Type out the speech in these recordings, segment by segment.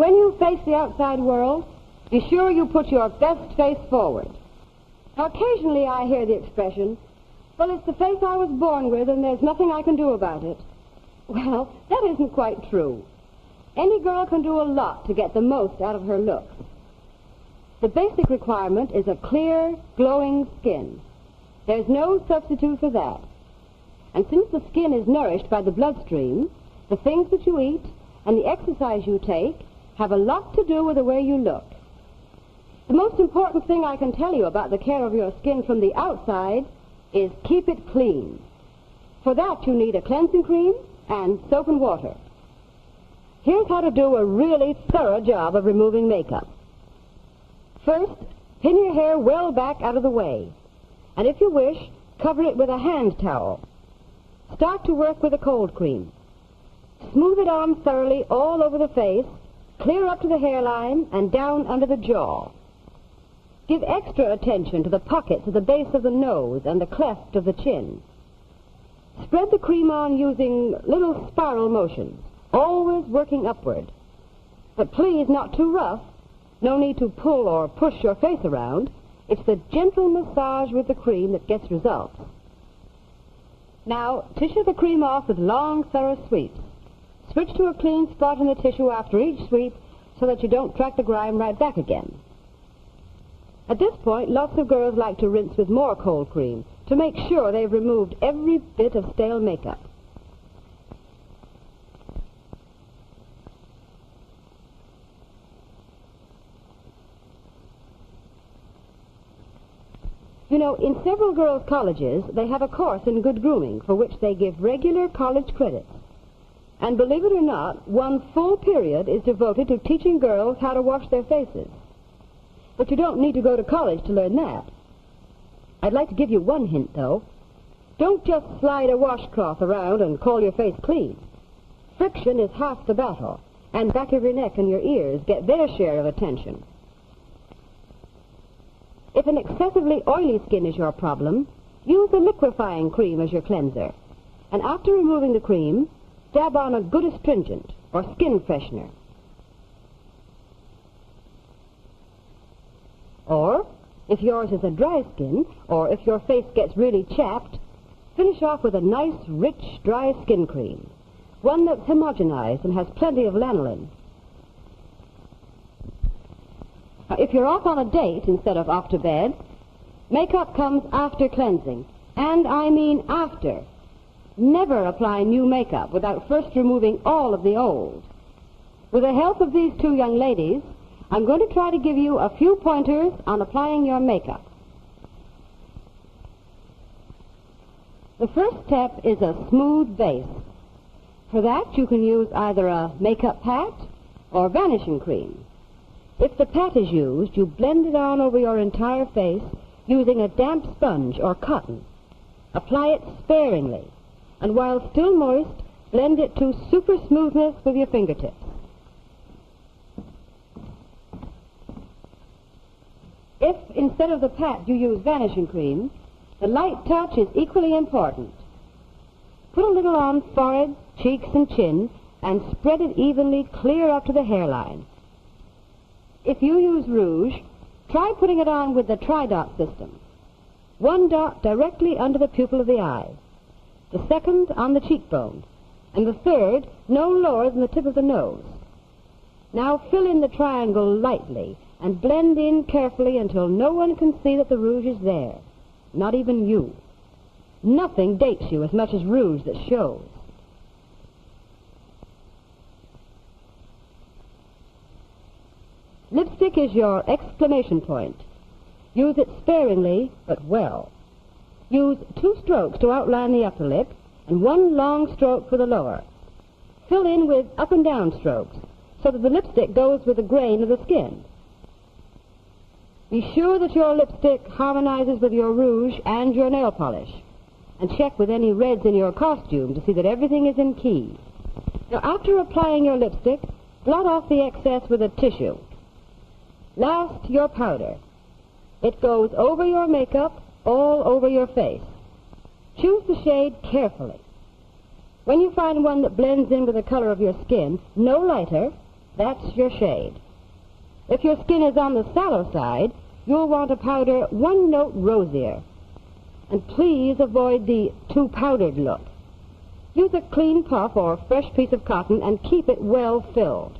When you face the outside world, be sure you put your best face forward. Now, occasionally I hear the expression, well, it's the face I was born with and there's nothing I can do about it. Well, that isn't quite true. Any girl can do a lot to get the most out of her looks. The basic requirement is a clear, glowing skin. There's no substitute for that. And since the skin is nourished by the bloodstream, the things that you eat and the exercise you take have a lot to do with the way you look. The most important thing I can tell you about the care of your skin from the outside is keep it clean. For that you need a cleansing cream and soap and water. Here's how to do a really thorough job of removing makeup. First, pin your hair well back out of the way, and if you wish, cover it with a hand towel. Start to work with a cold cream. Smooth it on thoroughly all over the face, clear up to the hairline and down under the jaw. Give extra attention to the pockets at the base of the nose and the cleft of the chin. Spread the cream on using little spiral motions, always working upward. But please, not too rough. No need to pull or push your face around. It's the gentle massage with the cream that gets results. Now, tissue the cream off with long, thorough sweeps. Switch to a clean spot in the tissue after each sweep so that you don't track the grime right back again. At this point, lots of girls like to rinse with more cold cream to make sure they've removed every bit of stale makeup. You know, in several girls' colleges, they have a course in good grooming for which they give regular college credits. And believe it or not, one full period is devoted to teaching girls how to wash their faces. But you don't need to go to college to learn that. I'd like to give you one hint, though. Don't just slide a washcloth around and call your face clean. Friction is half the battle, and back of your neck and your ears get their share of attention. If an excessively oily skin is your problem, use a liquefying cream as your cleanser. And after removing the cream, dab on a good astringent or skin freshener. Or, if yours is a dry skin, or if your face gets really chapped, finish off with a nice, rich, dry skin cream, one that's homogenized and has plenty of lanolin. Now, if you're off on a date instead of off to bed, makeup comes after cleansing, and I mean after. Never apply new makeup without first removing all of the old. With the help of these two young ladies, I'm going to try to give you a few pointers on applying your makeup. The first step is a smooth base. For that, you can use either a makeup pat or vanishing cream. If the pat is used, you blend it on over your entire face using a damp sponge or cotton. Apply it sparingly, and while still moist, blend it to super smoothness with your fingertips. If, instead of the pat, you use vanishing cream, the light touch is equally important. Put a little on forehead, cheeks, and chin, and spread it evenly clear up to the hairline. If you use rouge, try putting it on with the tri-dot system. One dot directly under the pupil of the eye, the second on the cheekbone, and the third no lower than the tip of the nose. Now fill in the triangle lightly and blend in carefully until no one can see that the rouge is there, not even you. Nothing dates you as much as rouge that shows. Lipstick is your exclamation point. Use it sparingly, but well. Use 2 strokes to outline the upper lip and 1 long stroke for the lower. Fill in with up and down strokes so that the lipstick goes with the grain of the skin. Be sure that your lipstick harmonizes with your rouge and your nail polish, and check with any reds in your costume to see that everything is in key. Now, after applying your lipstick, blot off the excess with a tissue. Last, your powder. It goes over your makeup, all over your face. Choose the shade carefully. When you find one that blends in with the color of your skin, no lighter, That's your shade. If your skin is on the sallow side, you'll want to powder one note rosier. And please avoid the too powdered look. Use a clean puff or fresh piece of cotton and keep it well filled.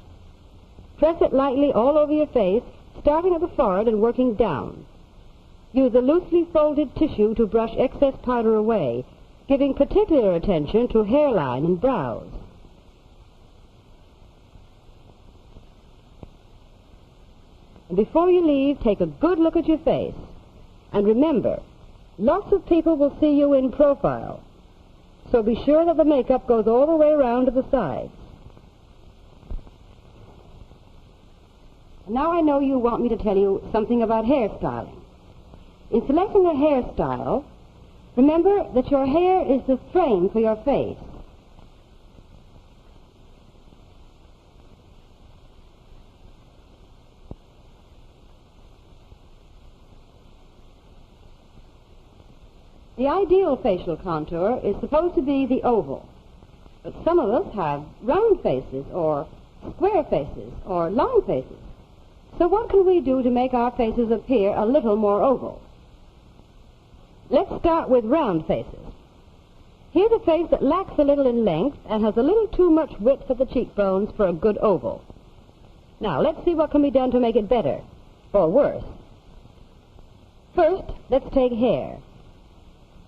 Press it lightly all over your face, starting at the forehead and working down. Use a loosely folded tissue to brush excess powder away, giving particular attention to hairline and brows. And before you leave, take a good look at your face. And remember, lots of people will see you in profile, so be sure that the makeup goes all the way around to the sides. Now I know you want me to tell you something about hairstyling. In selecting a hairstyle, remember that your hair is the frame for your face. The ideal facial contour is supposed to be the oval, but some of us have round faces or square faces or long faces. So what can we do to make our faces appear a little more oval? Let's start with round faces. Here's a face that lacks a little in length and has a little too much width at the cheekbones for a good oval. Now, let's see what can be done to make it better, or worse. First, let's take hair.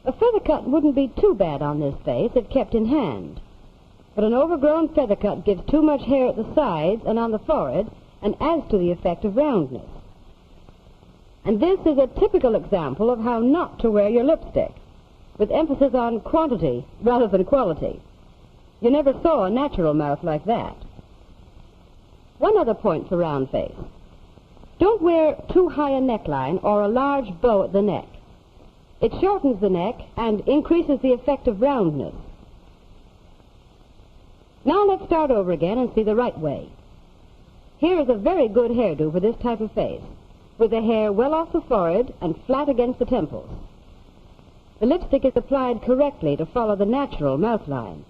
A feather cut wouldn't be too bad on this face if kept in hand, but an overgrown feather cut gives too much hair at the sides and on the forehead and adds to the effect of roundness. And this is a typical example of how not to wear your lipstick, with emphasis on quantity rather than quality. You never saw a natural mouth like that. One other point for round face. Don't wear too high a neckline or a large bow at the neck. It shortens the neck and increases the effect of roundness. Now let's start over again and see the right way. Here is a very good hairdo for this type of face, with the hair well off the forehead and flat against the temples. The lipstick is applied correctly to follow the natural mouth line.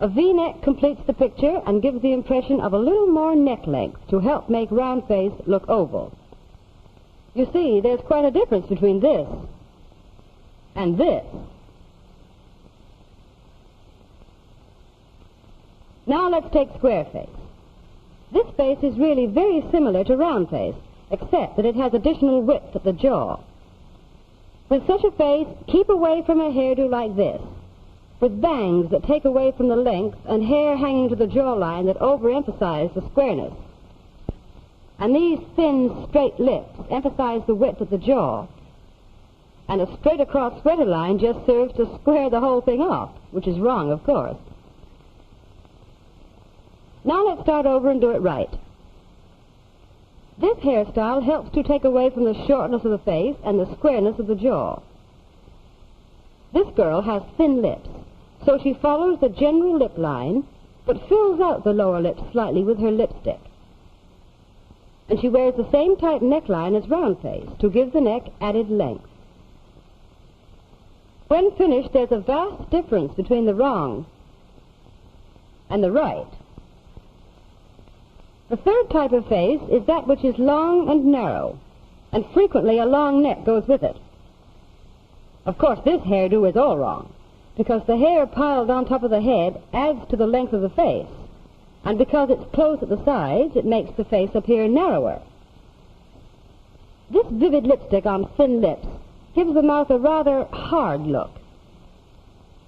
A V-neck completes the picture and gives the impression of a little more neck length to help make round face look oval. You see, there's quite a difference between this and this. Now let's take square face. This face is really very similar to round face, except that it has additional width at the jaw. With such a face, keep away from a hairdo like this, with bangs that take away from the length and hair hanging to the jawline that overemphasize the squareness. And these thin, straight lips emphasize the width of the jaw, and a straight-across sweater line just serves to square the whole thing off, which is wrong, of course. Now let's start over and do it right. This hairstyle helps to take away from the shortness of the face and the squareness of the jaw. This girl has thin lips, so she follows the general lip line, but fills out the lower lip slightly with her lipstick. And she wears the same type neckline as round face to give the neck added length. When finished, there's a vast difference between the wrong and the right. The third type of face is that which is long and narrow, and frequently a long neck goes with it. Of course, this hairdo is all wrong, because the hair piled on top of the head adds to the length of the face, and because it's close at the sides, it makes the face appear narrower. This vivid lipstick on thin lips gives the mouth a rather hard look.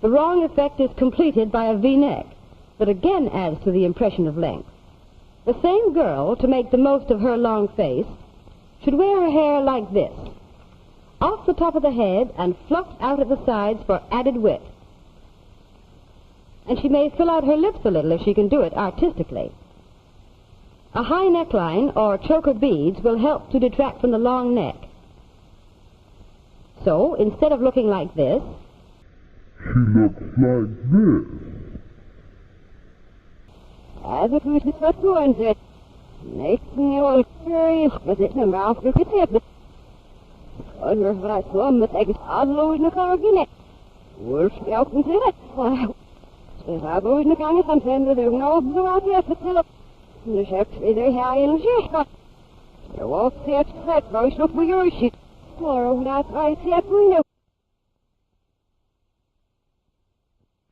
The wrong effect is completed by a V-neck that again adds to the impression of length. The same girl, to make the most of her long face, should wear her hair like this, off the top of the head and fluffed out at the sides for added width. And she may fill out her lips a little if she can do it artistically. A high neckline or choker beads will help to detract from the long neck. So, instead of looking like this, she looks like this. As if we just got going to make me all curious with it in the mouth of the tip. Wonder if I saw him take his odd load in the car again. We're scouting to it. Is I boos na gang something to do no blue out here to tell the ships either high in the you won't see it set, boys, look for your shit. Or that's I see it we know.